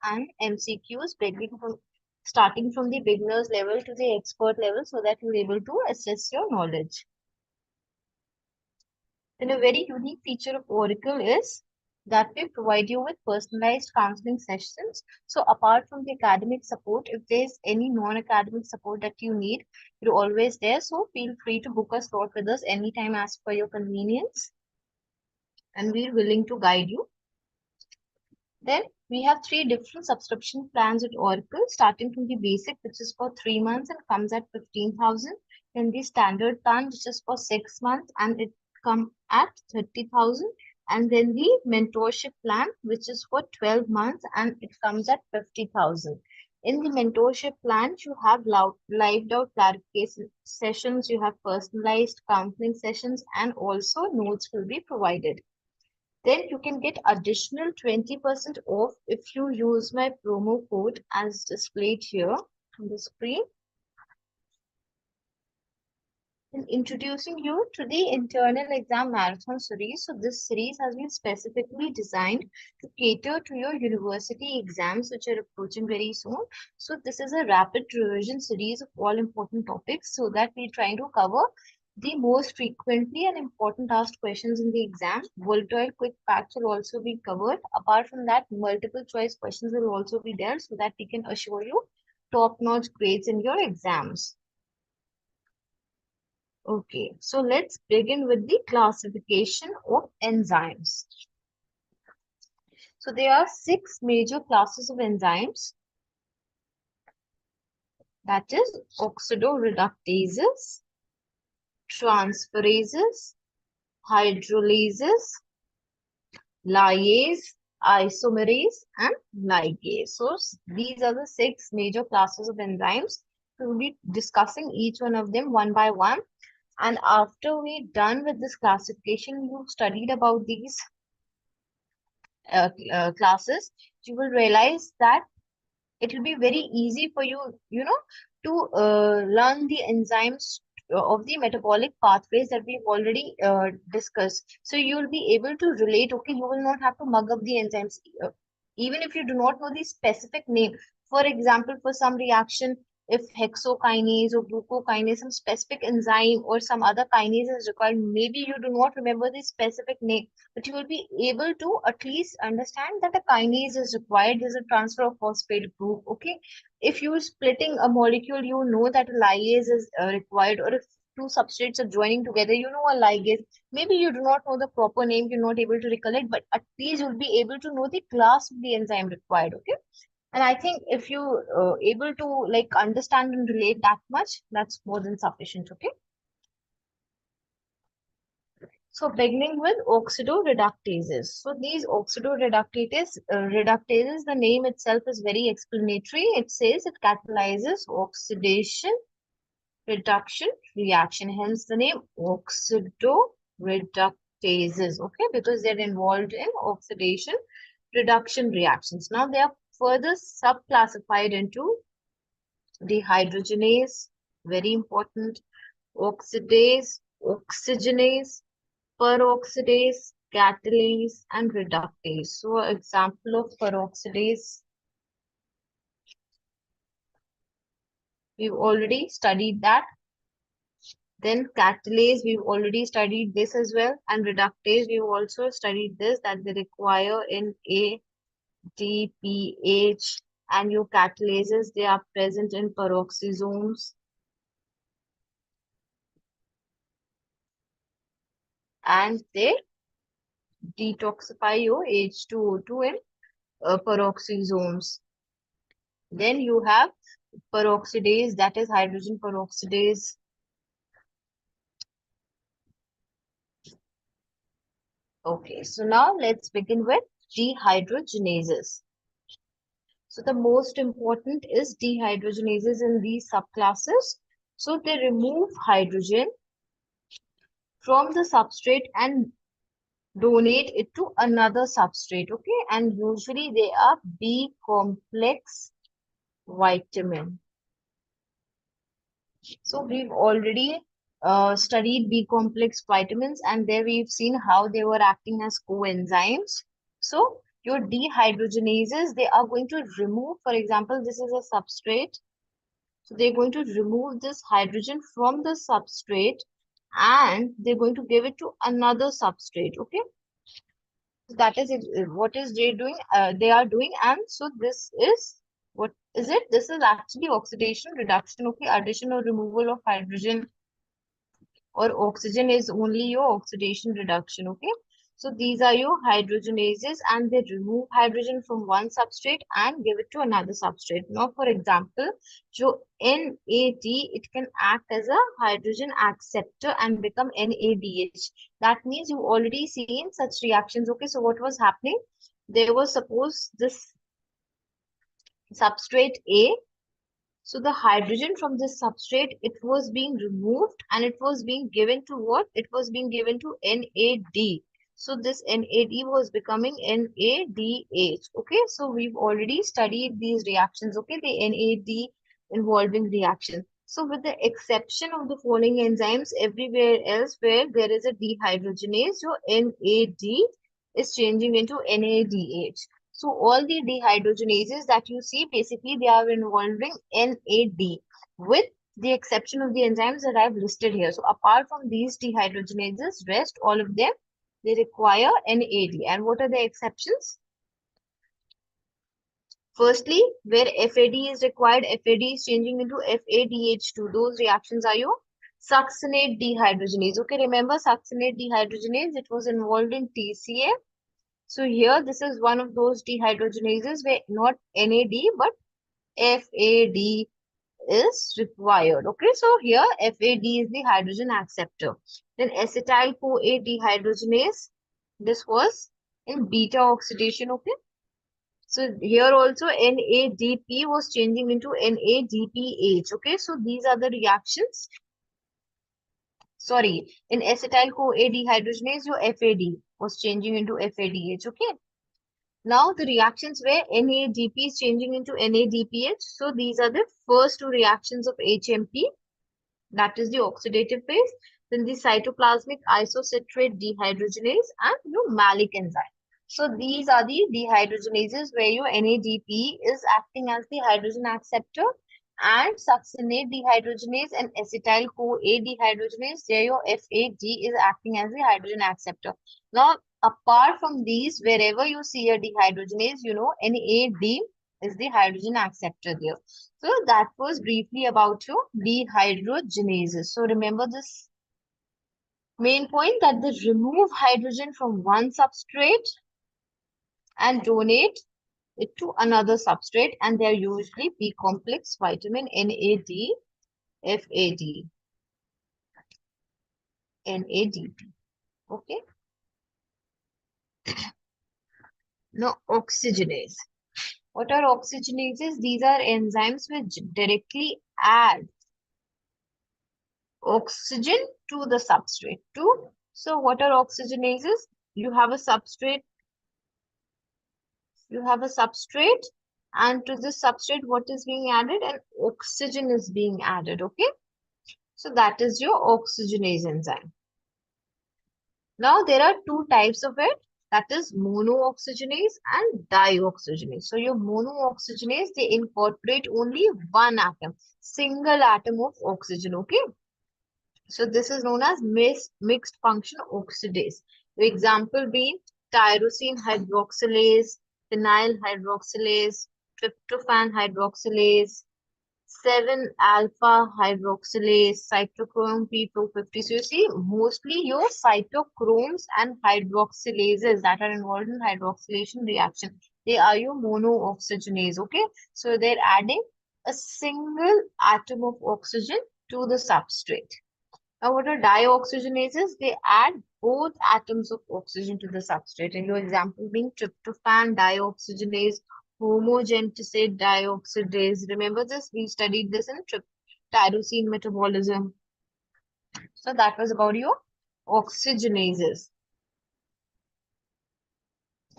and MCQs, starting from the beginners level to the expert level, so that you're able to assess your knowledge. Then a very unique feature of Auricle is that we provide you with personalized counseling sessions. So apart from the academic support, if there's any non-academic support that you need, you're always there. So feel free to book a slot with us anytime as per your convenience, and we're willing to guide you. Then we have 3 different subscription plans at Oracle, starting from the basic, which is for 3 months and comes at 15,000. Then the standard plan, which is for 6 months and it comes at 30,000. And then the mentorship plan, which is for 12 months and it comes at 50,000. In the mentorship plan, you have live doubt clarification sessions, you have personalized counseling sessions, and also notes will be provided. Then you can get additional 20% off if you use my promo code as displayed here on the screen. And introducing you to the internal exam marathon series. So this series has been specifically designed to cater to your university exams, which are approaching very soon. So this is a rapid revision series of all important topics, so that we're trying to cover the most frequently and important asked questions in the exam. Volatile quick facts will also be covered. Apart from that, multiple choice questions will also be there, so that we can assure you top-notch grades in your exams. Okay, so let's begin with the classification of enzymes. So there are 6 major classes of enzymes. That is oxidoreductases, transferases, hydrolases, lyase, isomerase, and ligase. So these are the 6 major classes of enzymes. We will be discussing each one of them one by one. And after we're done with this classification, you've studied about these classes, you will realize that it will be very easy for you, to learn the enzymes of the metabolic pathways that we've already discussed. So you will be able to relate, okay, you will not have to mug up the enzymes. Even if you do not know the specific name, for example, for some reaction, if hexokinase or glucokinase, some specific enzyme or some other kinase is required, maybe you do not remember the specific name, but you will be able to at least understand that a kinase is required. There's a transfer of phosphate group. Okay, if you're splitting a molecule, you know that a lyase is required, or if two substrates are joining together, you know a ligase. Maybe you do not know the proper name, you're not able to recollect, but at least you'll be able to know the class of the enzyme required. Okay, and I think if you able to like understand and relate that much, that's more than sufficient. Okay. So beginning with oxidoreductases. So these reductases, the name itself is very explanatory. It says it catalyzes oxidation reduction reaction. Hence the name oxidoreductases. Okay, because they're involved in oxidation reduction reactions. Now they are further subclassified into dehydrogenase, very important, oxidase, oxygenase, peroxidase, catalase, and reductase. So, example of peroxidase, we've already studied that. Then catalase, we've already studied this as well. And reductase, we've also studied this, that they require in ADPH, and your catalases, they are present in peroxisomes. And they detoxify your H2O2 in peroxisomes. Then you have peroxidase, that is hydrogen peroxidase. Okay, so now let's begin with dehydrogenases. So the most important is dehydrogenases in these subclasses. So they remove hydrogen from the substrate and donate it to another substrate. Okay, and usually they are B complex vitamin. So we've already studied B complex vitamins, and there we've seen how they were acting as coenzymes. So your dehydrogenases, they are going to remove, for example, this is a substrate. So they're going to remove this hydrogen from the substrate and they're going to give it to another substrate. Okay. So that is what is they doing? They are doing. And so this is, what is it? This is actually oxidation reduction. Okay. Addition or removal of hydrogen or oxygen is only your oxidation reduction. Okay. So these are your hydrogenases and they remove hydrogen from one substrate and give it to another substrate. Now, for example, so NAD, it can act as a hydrogen acceptor and become NADH. That means you've already seen such reactions. Okay. So what was happening? There was, suppose, this substrate A. So the hydrogen from this substrate, it was being removed and it was being given to what? It was being given to NAD. So this NAD was becoming NADH. Okay, so we've already studied these reactions. Okay, the NAD involving reaction. So with the exception of the following enzymes, everywhere else where there is a dehydrogenase, your NAD is changing into NADH. So all the dehydrogenases that you see, basically they are involving NAD with the exception of the enzymes that I've listed here. So apart from these dehydrogenases, rest all of them, they require NAD. And what are the exceptions? Firstly, where FAD is required, FAD is changing into FADH2. Those reactions are your succinate dehydrogenase. Okay, remember succinate dehydrogenase, it was involved in TCA. So here, this is one of those dehydrogenases where not NAD, but FAD is required. Okay, so here FAD is the hydrogen acceptor. Then acetyl-CoA dehydrogenase, this was in beta oxidation. Okay, so here also NADP was changing into NADPH. Okay, so these are the reactions. Sorry, in acetyl-CoA dehydrogenase, your FAD was changing into FADH. Okay. Now the reactions where NADP is changing into NADPH. So these are the first two reactions of HMP. That is the oxidative phase. Then the cytoplasmic isocitrate dehydrogenase and your malic enzyme. So these are the dehydrogenases where your NADP is acting as the hydrogen acceptor and succinate dehydrogenase and acetyl-CoA dehydrogenase, there your FAD is acting as the hydrogen acceptor. Now, apart from these, wherever you see a dehydrogenase, you know, NAD is the hydrogen acceptor there. So that was briefly about your dehydrogenases. So remember this main point that they remove hydrogen from one substrate and donate it to another substrate, and they're usually B complex vitamin NAD, FAD, NADP. Okay. Now oxygenase. What are oxygenases? These are enzymes which directly add oxygen to the substrate too. So what are oxygenases? You have a substrate, and to this substrate, what is being added? And oxygen is being added. Okay. So that is your oxygenase enzyme. Now there are two types of it. That is monooxygenase and dioxygenase. So your monooxygenase, they incorporate only one atom, single atom of oxygen. Okay. So this is known as mixed function oxidase. The example being tyrosine hydroxylase, phenyl hydroxylase, tryptophan hydroxylase, 7-alpha hydroxylase, cytochrome P450. So you see, mostly your cytochromes and hydroxylases that are involved in hydroxylation reaction, they are your monooxygenase. Okay, so they're adding a single atom of oxygen to the substrate. Now, what are dioxygenases? They add both atoms of oxygen to the substrate. And your example being tryptophan dioxygenase, homogentisate dioxidase. Remember this? We studied this in tyrosine metabolism. So that was about your oxygenases.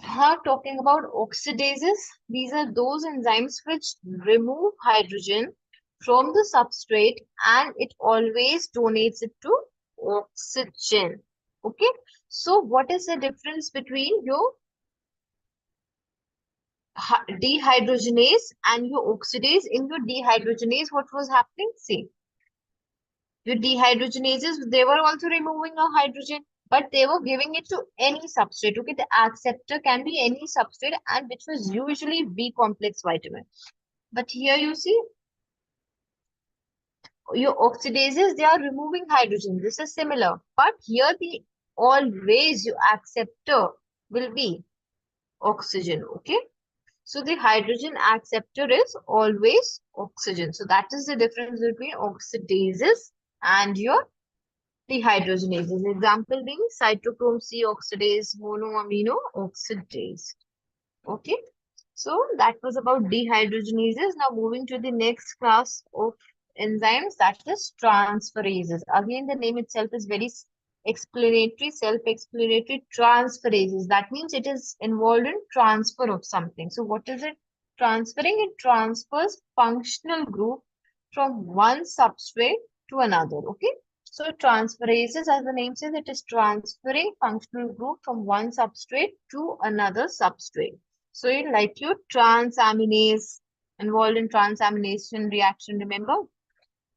Now, talking about oxidases, these are those enzymes which remove hydrogen from the substrate and it always donates it to oxygen. Okay. So what is the difference between your dehydrogenase and your oxidase. In your dehydrogenase, what was happening? See, your dehydrogenases, they were also removing a hydrogen, but they were giving it to any substrate. Okay, the acceptor can be any substrate, and which was usually B complex vitamin. But here you see your oxidases, they are removing hydrogen. This is similar, but here the always your acceptor will be oxygen. Okay, so the hydrogen acceptor is always oxygen. So that is the difference between oxidases and your dehydrogenases. Example being cytochrome C oxidase, monoamino oxidase. Okay, so that was about dehydrogenases. Now moving to the next class of enzymes, that is transferases. Again, the name itself is very explanatory, self-explanatory. Transferases. That means it is involved in transfer of something. So what is it transferring? It transfers functional group from one substrate to another. Okay. So transferases, as the name says, it is transferring functional group from one substrate to another substrate. So in like your transaminase, involved in transamination reaction, remember?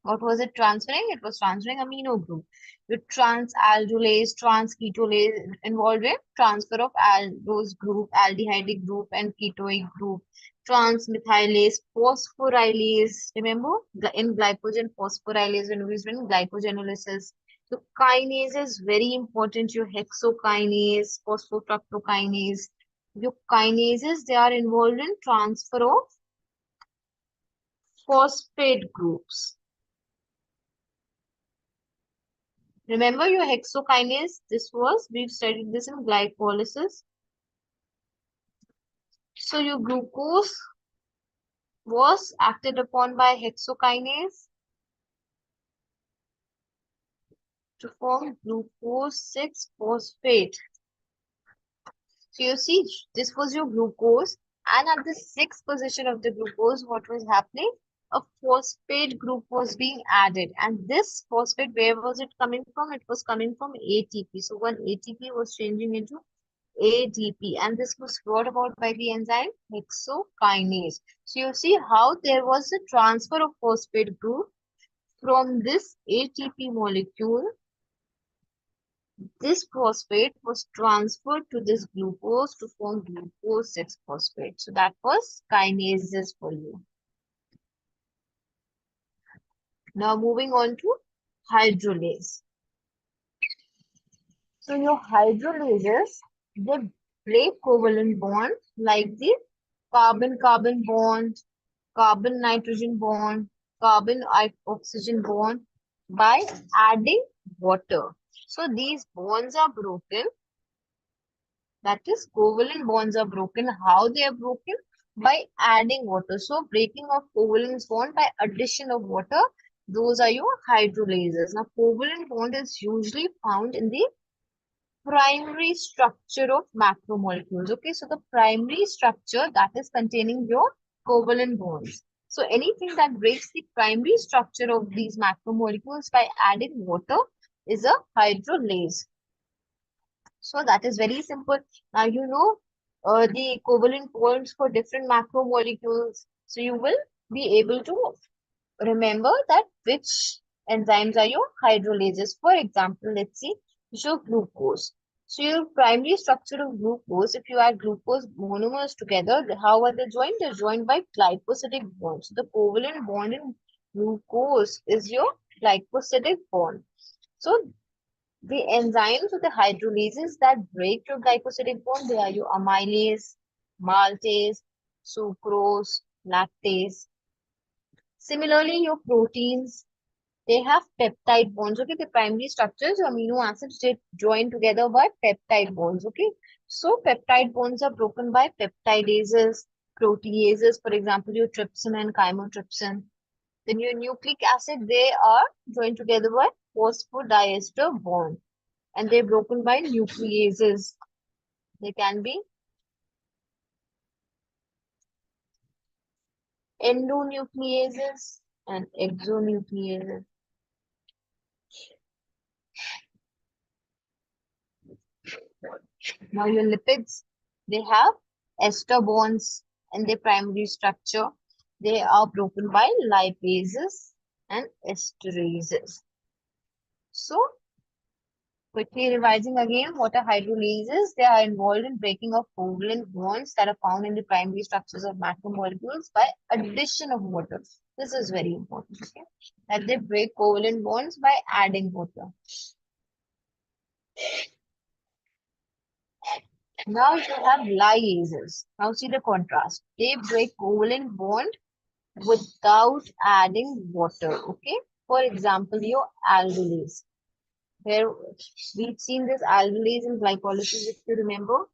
What was it transferring? It was transferring amino group. With transaldolase, transketolase involved in transfer of aldose group, aldehydic group, and ketoic group. Transmethylase, phosphorylase. Remember, in glycogen phosphorylase when we use in glycogenolysis. So kinase is very important. Your hexokinase, phosphofructokinase. Your kinases, they are involved in transfer of phosphate groups. Remember your hexokinase, we've studied this in glycolysis. So your glucose was acted upon by hexokinase to form glucose 6-phosphate. So you see, this was your glucose, and at the sixth position of the glucose, what was happening? A phosphate group was being added, and this phosphate, where was it coming from? It was coming from ATP. So when ATP was changing into ADP, and this was brought about by the enzyme hexokinase. So you see how there was a transfer of phosphate group from this ATP molecule. This phosphate was transferred to this glucose to form glucose 6-phosphate. So that was kinases for you. Now moving on to hydrolase. So your hydrolases, they break covalent bond like the carbon-carbon bond, carbon-nitrogen bond, carbon-oxygen bond by adding water. So these bonds are broken. That is, covalent bonds are broken. How they are broken? By adding water. So breaking of covalent bond by addition of water. Those are your hydrolases. Now covalent bond is usually found in the primary structure of macromolecules. Okay, so the primary structure that is containing your covalent bonds. So anything that breaks the primary structure of these macromolecules by adding water is a hydrolase. So that is very simple. Now you know the covalent bonds for different macromolecules. So you will be able to remember that which enzymes are your hydrolases. For example, let's see, show glucose. So your primary structure of glucose, if you add glucose monomers together, how are they joined? They're joined by glycosidic bonds. So the covalent bond in glucose is your glycosidic bond. So the enzymes or the hydrolases that break your glycosidic bond, they are your amylase, maltase, sucrose, lactase. Similarly, your proteins, they have peptide bonds. Okay, the primary structures, amino acids, they join together by peptide bonds. Okay, so peptide bonds are broken by peptidases, proteases, for example, your trypsin and chymotrypsin. Then your nucleic acid, they are joined together by phosphodiester bond, and they're broken by nucleases. They can be endonucleases and exonucleases. Now your lipids, they have ester bonds. and their primary structure. They are broken by lipases and esterases. So, quickly revising again, what are hydrolases? They are involved in breaking of covalent bonds that are found in the primary structures of macromolecules by addition of water. This is very important, okay? That they break covalent bonds by adding water. Now you have liases. Now see the contrast. They break covalent bond without adding water, okay? For example, your aldolase. Where we've seen this aldolase in glycolysis, if you remember.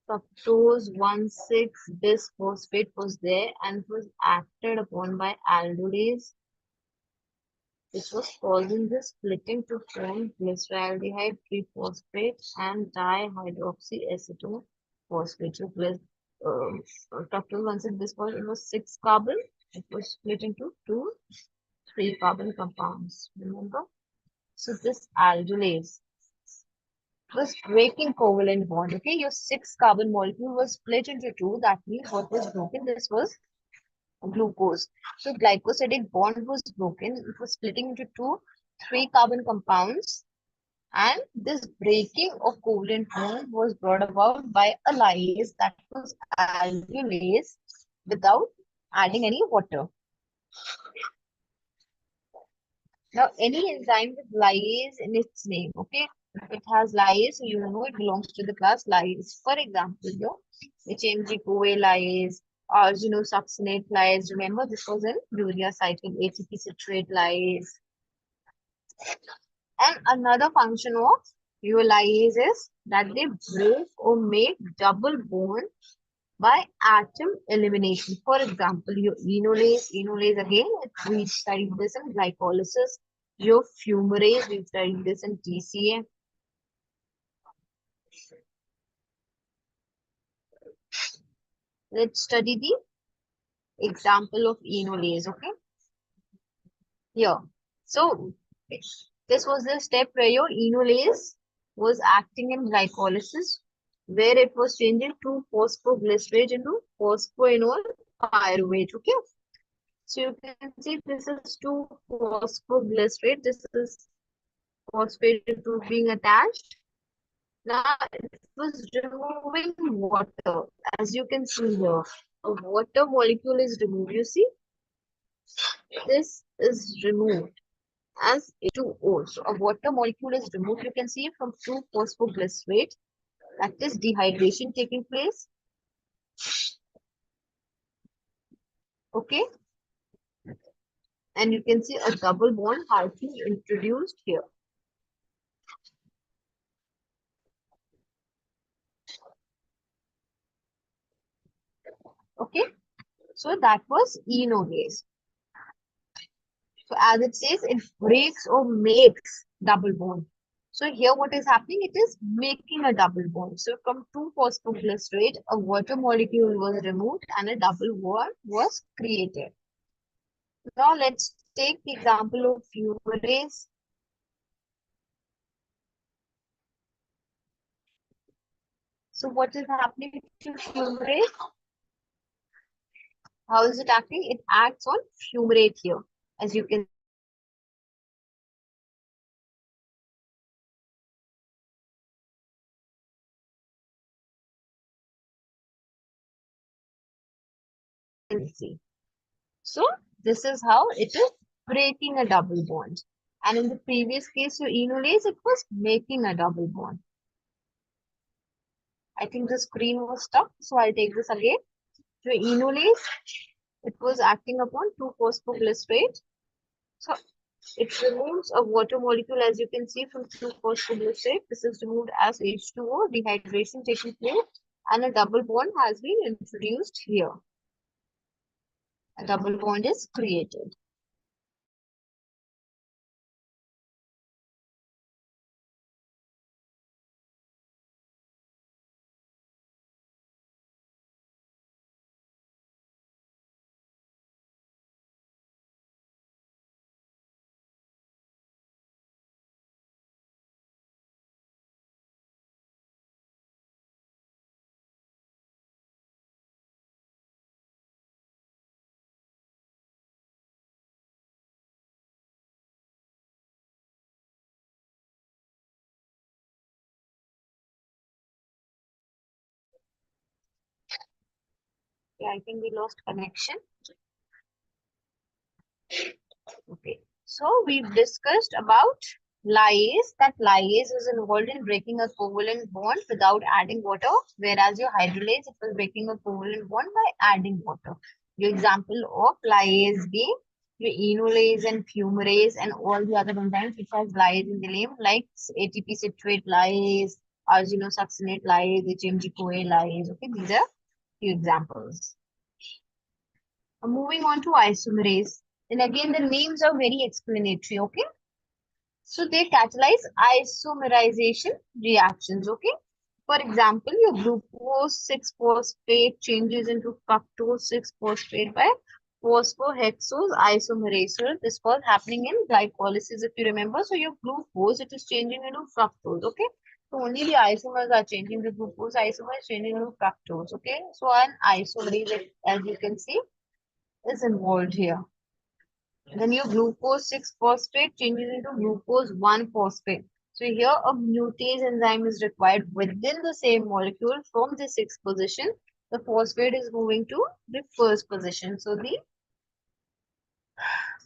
Fructose 1,6-bisphosphate was there and it was acted upon by aldolase, which was causing the splitting to form glyceraldehyde triphosphate and dihydroxyacetone phosphate. So, fructose 1,6-bisphosphate, it was 6 carbon. It was split into 2 3 carbon compounds. Remember? So this aldolase was breaking covalent bond. Okay, your 6 carbon molecule was split into 2. That means what was broken? This was glucose. So glycosidic bond was broken. It was splitting into 2 3 carbon compounds. And this breaking of covalent bond was brought about by a lyase, that was aldolase, without adding any water. Now, any enzyme with lyase in its name, okay? If it has lyase, so you know it belongs to the class lyase. For example, your HMG-CoA lyase, arginosuccinate lyase. Remember, this was in urea cycle, ATP citrate lyase. And another function of your lyase is that they break or make double bond by atom elimination. For example, your enolase again, we studied this in glycolysis. Your fumarase, we studied this in TCA. Let's study the example of enolase, okay? Here. So, this was the step where your enolase was acting in glycolysis, where it was changing 2-phosphoglycerate into phosphoenol pyruvate, okay? So you can see this is 2-phosphoglycerate. This is phosphate group being attached. Now it was removing water. As you can see here, a water molecule is removed. You see, this is removed as H2O. So a water molecule is removed. You can see from 2-phosphoglycerate. That is dehydration taking place. Okay. And you can see a double bond has been introduced here. Okay. So that was enolase. So as it says, it breaks or makes double bond. So here what is happening? It is making a double bond. So from 2-phosphoglycerate, a water molecule was removed and a double bond was created. Now let's take the example of fumarase. So what is happening to fumarase? How is it acting? It acts on fumarate here. As you can see. So this is how it is breaking a double bond. And in the previous case, your enolase, it was making a double bond. I think the screen was stuck, so I'll take this again. Your enolase, it was acting upon 2-phosphoglycerate. So it removes a water molecule, as you can see, from 2-phosphoglycerate. This is removed as H2O, dehydration taking place, and a double bond has been introduced here. A double bond is created. Yeah, I think we lost connection. Okay. So we've discussed about lyase, that lyase is involved in breaking a covalent bond without adding water, whereas your hydrolase, it was breaking a covalent bond by adding water. Your example of lyase being your enolase and fumarase and all the other enzymes which has lyase in the name, like ATP citrate lyase, arginosuccinate lyase, HMG-CoA lyase. Okay, these are few examples. Moving on to isomerase. And again, the names are very explanatory, okay? So they catalyze isomerization reactions, okay? For example, your glucose 6-phosphate changes into fructose 6-phosphate by phosphohexose isomerase. So this was happening in glycolysis, if you remember. So your glucose, it is changing into fructose, okay? So only the isomers are changing. The glucose isomer is changing into fructose, okay? So an isomerase, as you can see, is involved here. Then your glucose 6-phosphate changes into glucose 1-phosphate. So here a mutase enzyme is required within the same molecule from the 6th position. The phosphate is moving to the 1st position. So the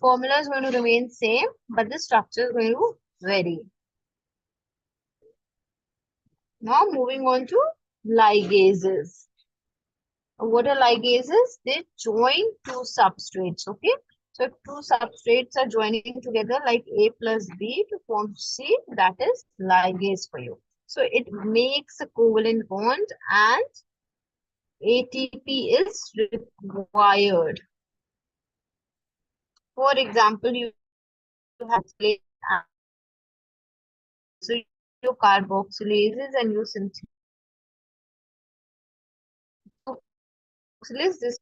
formula is going to remain same, but the structure is going to vary. Now moving on to ligases. What are ligases? They join two substrates, okay? So two substrates are joining together like A plus B to form C, that is ligase for you. So it makes a covalent bond and ATP is required. For example, you have so your carboxylases and your synthetases, this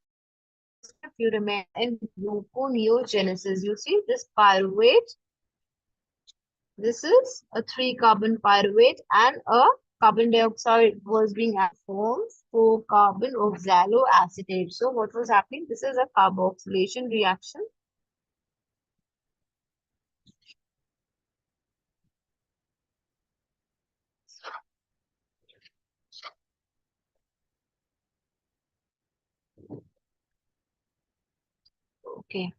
if you remember in gluconeogenesis, you see this pyruvate. This is a 3-carbon pyruvate and a carbon dioxide was being formed 4-carbon oxaloacetate. So what was happening? This is a carboxylation reaction. Okay.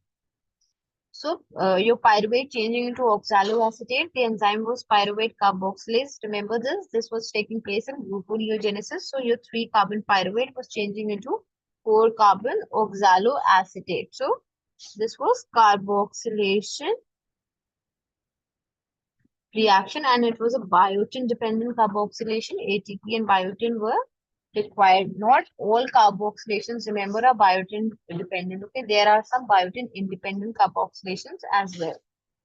So your pyruvate changing into oxaloacetate, the enzyme was pyruvate carboxylase. Remember this? This was taking place in gluconeogenesis. So your 3-carbon pyruvate was changing into 4-carbon oxaloacetate. So this was carboxylation reaction and it was a biotin dependent carboxylation. ATP and biotin were required. Not all carboxylations, remember, are biotin dependent. Okay, there are some biotin independent carboxylations as well.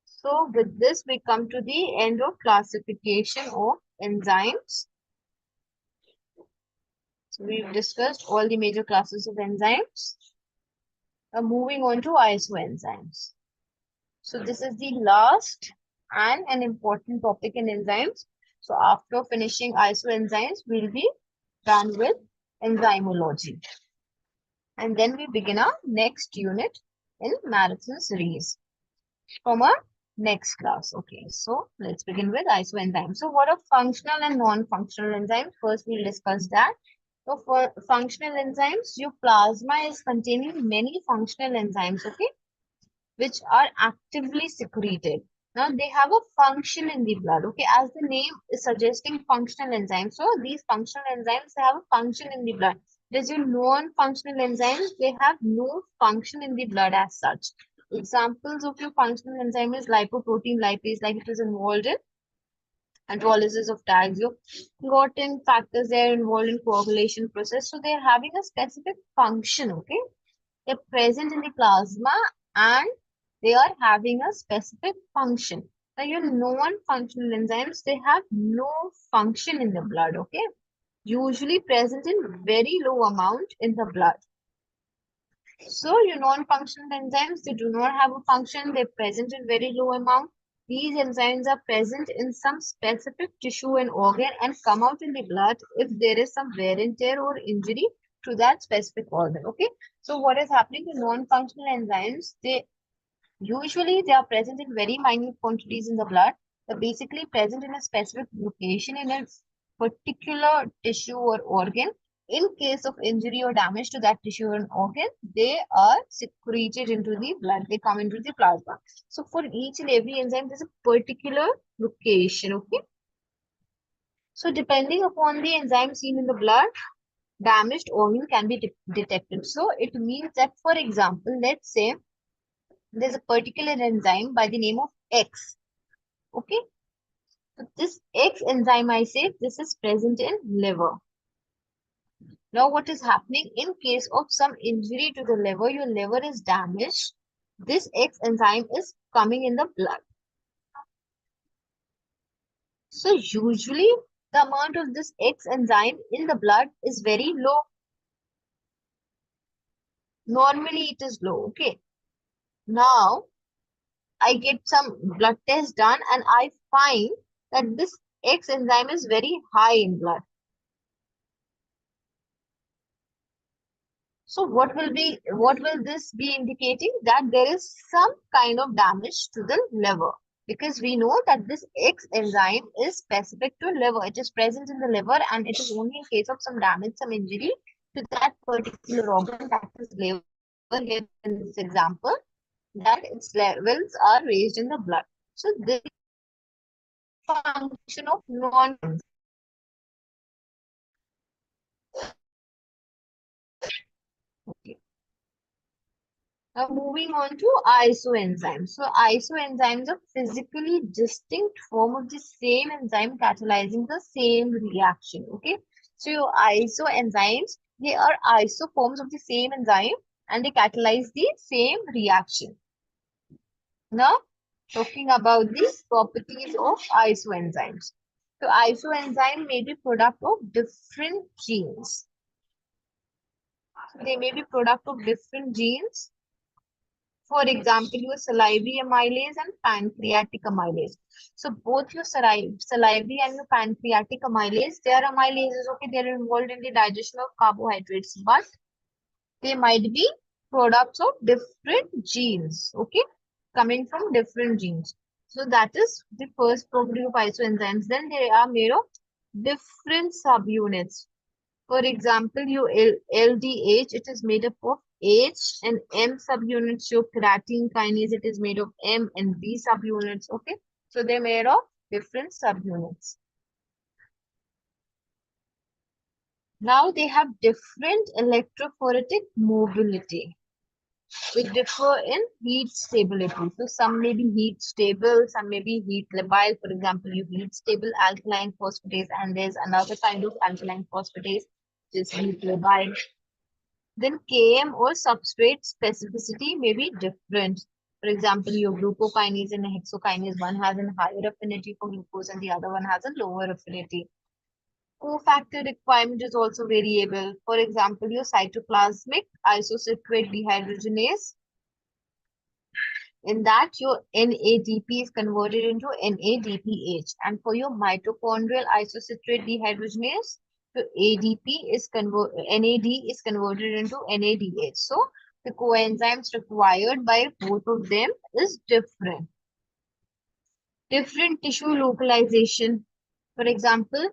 So with this, we come to the end of classification of enzymes. So we've discussed all the major classes of enzymes. Now moving on to isoenzymes. So this is the last and an important topic in enzymes. So after finishing isoenzymes, we'll be done with enzymology. And then we begin our next unit in marathon series from our next class. Okay, so let's begin with isoenzymes. So what are functional and non-functional enzymes? First, we'll discuss that. So for functional enzymes, your plasma is containing many functional enzymes, okay, which are actively secreted. Now they have a function in the blood, okay, as the name is suggesting functional enzymes. So these functional enzymes, they have a function in the blood. There's your non-functional enzymes, they have no function in the blood as such. Examples of your functional enzyme is lipoprotein lipase, like it is involved in hydrolysis of tags. Your clotting factors, they are involved in coagulation process. So they are having a specific function, okay? They're present in the plasma and they are having a specific function. Now, your non-functional enzymes, they have no function in the blood, okay? Usually present in very low amount in the blood. So, your non-functional enzymes, they do not have a function. They're present in very low amount. These enzymes are present in some specific tissue and organ and come out in the blood if there is some wear and tear or injury to that specific organ. Okay. So what is happening to non-functional enzymes? They are present in very minute quantities in the blood. They're basically present in a specific location in a particular tissue or organ In case of injury or damage to that tissue or an organ, they are secreted into the blood. They come into the plasma. So for each and every enzyme, there's a particular location. Okay. So depending upon the enzyme seen in the blood, damaged organ can be detected. So it means that, for example, let's say there's a particular enzyme by the name of X. Okay. So this X enzyme, I say, this is present in liver. Now, what is happening in case of some injury to the liver, your liver is damaged. This X enzyme is coming in the blood. So, usually the amount of this X enzyme in the blood is very low. Normally, it is low. Okay. Now, I get some blood test done and I find that this X enzyme is very high in blood. So what will this be indicating? That there is some kind of damage to the liver, because we know that this X enzyme is specific to liver. It is present in the liver and it is only in case of some damage, some injury to that particular organ, that is liver here in this example, that its levels are raised in the blood. So this function of non. Okay. Now moving on to isoenzymes. So isoenzymes are physically distinct form of the same enzyme catalyzing the same reaction. Okay. So your isoenzymes, they are isoforms of the same enzyme and they catalyze the same reaction. Now talking about the properties of isoenzymes. So isoenzyme may be product of different genes. They may be product of different genes. For example, your salivary amylase and pancreatic amylase. So both your salivary and your pancreatic amylase, they are amylases, okay, they are involved in the digestion of carbohydrates, but they might be products of different genes, okay, coming from different genes. So that is the first property of isoenzymes. Then they are made of different subunits. For example, your LDH, it is made up of H and M subunits. Your creatine kinase, it is made of M and B subunits. Okay, so they're made of different subunits. Now they have different electrophoretic mobility, which differ in heat stability. So some may be heat stable, some may be heat labile. For example, you heat stable alkaline phosphatase, and there's another kind of alkaline phosphatase, which is heat labile. Then Km or substrate specificity may be different. For example, your glucokinase and hexokinase, one has a higher affinity for glucose and the other one has a lower affinity. Cofactor requirement is also variable. For example, your cytoplasmic isocitrate dehydrogenase, in that your NADP is converted into NADPH. And for your mitochondrial isocitrate dehydrogenase, the NAD is converted into NADH. So the coenzymes required by both of them is different. Different tissue localization. For example,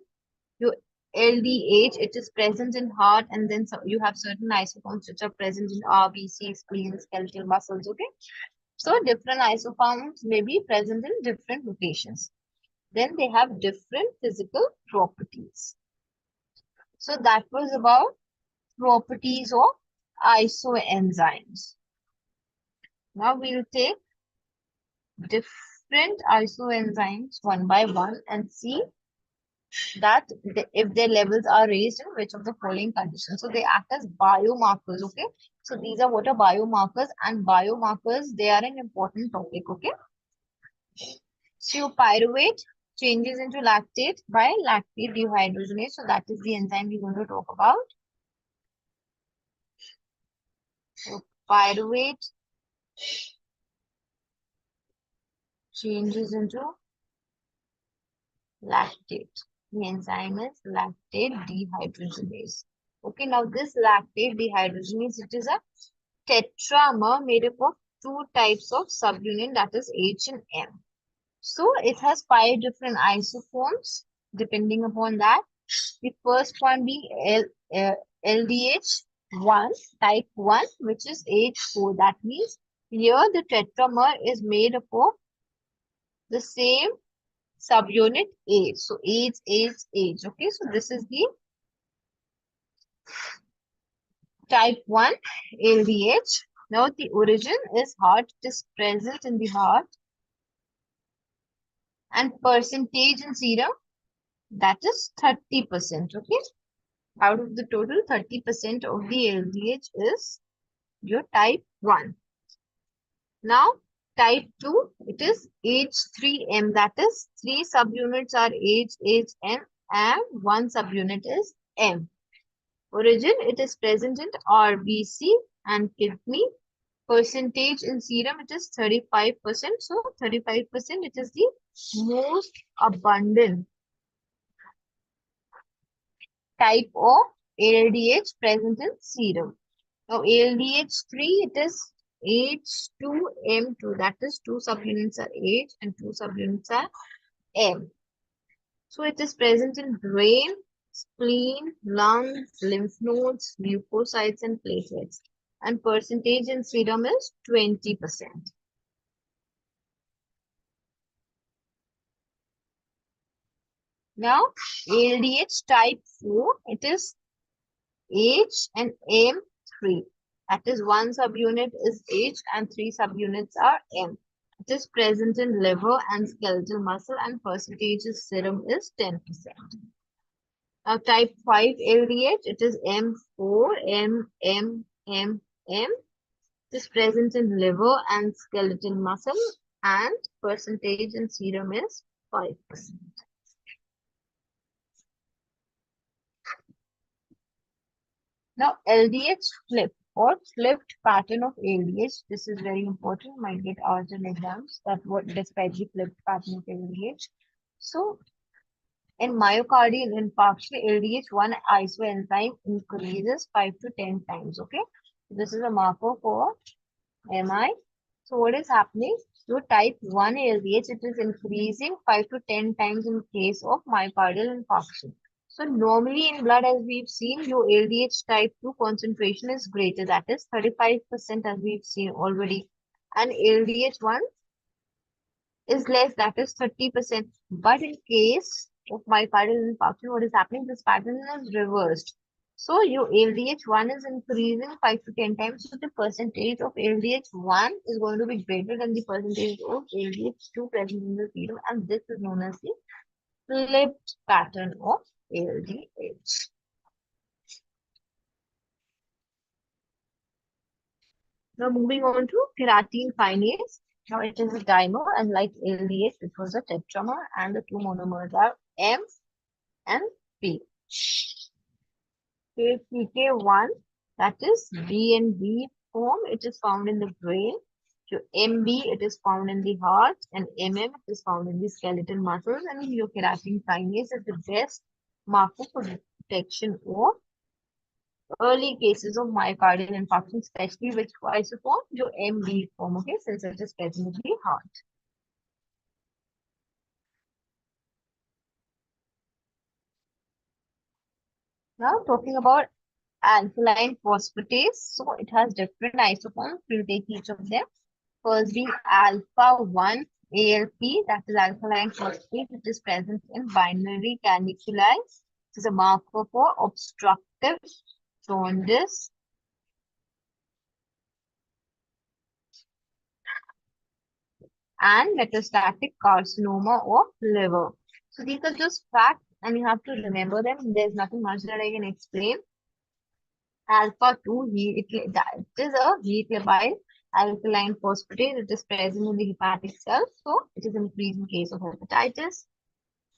your LDH, it is present in heart, and then you have certain isoforms which are present in RBC, spleen, skeletal muscles. Okay. So different isoforms may be present in different locations. Then they have different physical properties. So that was about properties of isoenzymes. Now we'll take different isoenzymes one by one and see that if their levels are raised in which of the following conditions. So they act as biomarkers, okay? So these are what are biomarkers, and biomarkers, they are an important topic, okay? So pyruvate changes into lactate by lactate dehydrogenase. So that is the enzyme we're going to talk about. So pyruvate changes into lactate. The enzyme is lactate dehydrogenase. Okay, now this lactate dehydrogenase, it is a tetramer made up of two types of subunit, that is H and M. So it has 5 different isoforms depending upon that. The first one being LDH1, type 1, which is H4. That means here the tetramer is made up of the same subunit H. So H, H, H. Okay, so this is the type 1 LDH. Now the origin is heart. It is present in the heart. And percentage in serum, that is 30%. Okay, out of the total, 30% of the LDH is your type 1. Now, type 2, it is H3M. That is, 3 subunits are H, H, M, and 1 subunit is M. Origin, it is present in RBC and kidney. Percentage in serum, it is 35%. So, 35%, it is the most abundant type of LDH present in serum. Now, LDH3, it is H2M2. That is, 2 subunits are H and 2 subunits are M. So, it is present in brain, spleen, lungs, lymph nodes, leukocytes, and platelets. And percentage in serum is 20%. Now, LDH type 4, it is H and M3. That is, 1 subunit is H and 3 subunits are M. It is present in liver and skeletal muscle, and percentage of serum is 10%. Now, type 5 LDH, it is M4, M, M, M, M. It is present in liver and skeletal muscle, and percentage in serum is 5%. Now, LDH flip or flipped pattern of LDH. This is very important. Might get asked in exams that what describes the flipped pattern of LDH. So, in myocardial infarction, LDH1 isoenzyme increases 5 to 10 times. Okay, this is a marker for MI. So, what is happening? So, type 1 LDH, it is increasing 5 to 10 times in case of myocardial infarction. So normally in blood, as we've seen, your LDH type 2 concentration is greater. That is 35% as we've seen already. And LDH1 is less, that is 30%. But in case of myocardial infarction, what is happening? This pattern is reversed. So your LDH1 is increasing 5 to 10 times. So the percentage of LDH1 is going to be greater than the percentage of LDH2 present in the serum. And this is known as the flipped pattern of LDH. Now moving on to creatine kinase. Now it is a dimer, unlike LDH, which was a tetramer, and the two monomers are M and P. KPK1, that is B and B form, it is found in the brain. So MB, it is found in the heart, and MM, it is found in the skeletal muscles, and your creatine kinase is the best marker for detection of early cases of myocardial infarction, especially which isoform, your MB form, okay, since it is present in the heart. Now, talking about alkaline phosphatase, so it has different isoforms. We'll take each of them. First being alpha 1 ALP, that is alkaline phosphatase. It is present in binary caniculi. It is a marker for obstructive jaundice, and metastatic carcinoma of liver. So these are just facts and you have to remember them. There's nothing much that I can explain. Alpha 2, it is a heat labile alkaline phosphatase. It is present in the hepatic cells. So it is increased in case of hepatitis.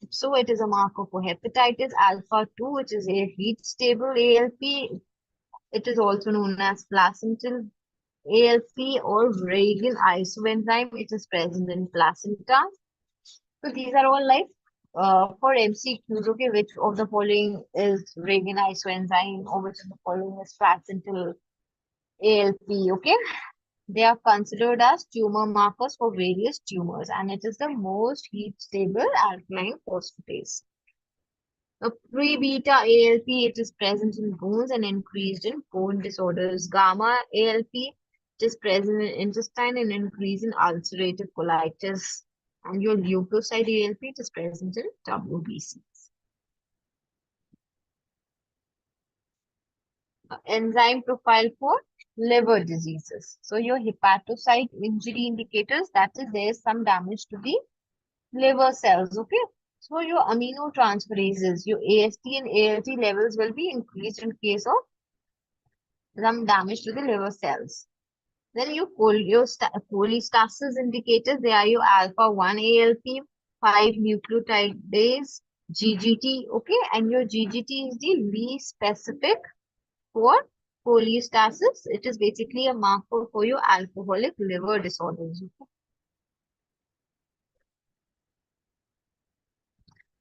So it is a marker for hepatitis. Alpha 2, which is a heat stable ALP. It is also known as placental ALP or Reagan isoenzyme. It is present in placenta. So these are all like for MCQs, okay, which of the following is Reagan isoenzyme or which of the following is placental ALP, okay? They are considered as tumor markers for various tumors, and it is the most heat stable alkaline phosphatase. A pre-beta ALP, it is present in bones and increased in bone disorders. Gamma ALP, it is present in intestine and increased in ulcerative colitis. And your leukocyte ALP, it is present in WBCs. Enzyme profile for liver diseases. So your hepatocyte injury indicators, that is, there is some damage to the liver cells, okay? So your aminotransferases, your AST and ALT levels will be increased in case of some damage to the liver cells. Then your cholestasis indicators, they are your alpha-1 ALP, 5 nucleotidase, GGT, okay? And your GGT is the least specific for cholestasis. It is basically a marker for your alcoholic liver disorders. Okay?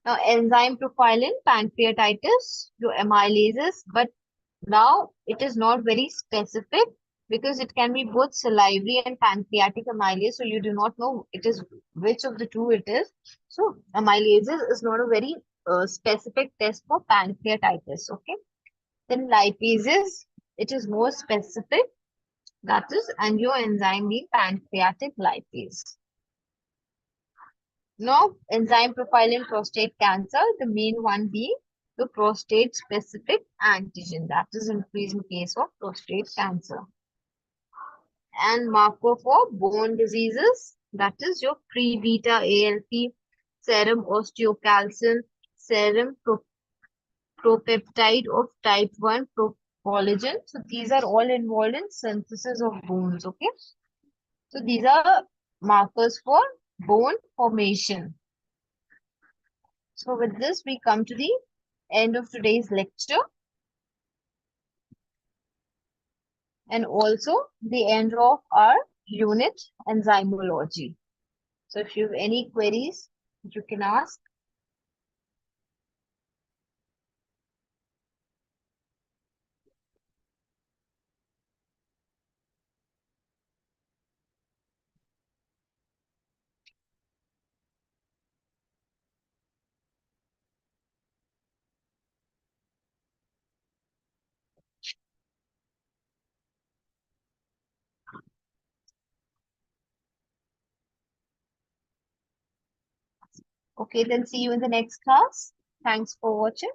Now, enzyme profile in pancreatitis, your amylases, but now it is not very specific because it can be both salivary and pancreatic amylase. So you do not know it is which of the two it is. So amylases is not a very specific test for pancreatitis. Okay. Then lipases, it is more specific. That is angioenzyme being pancreatic lipase. Now, enzyme profile in prostate cancer, the main one being the prostate specific antigen, that is increased in case of prostate cancer. And marker for bone diseases, that is your pre-beta ALP, serum osteocalcin, serum propeptide of type 1 collagen. So these are all involved in synthesis of bones, okay? So these are markers for bone formation. So with this, we come to the end of today's lecture and also the end of our unit enzymology. So if you have any queries, you can ask. Okay, then see you in the next class. Thanks for watching.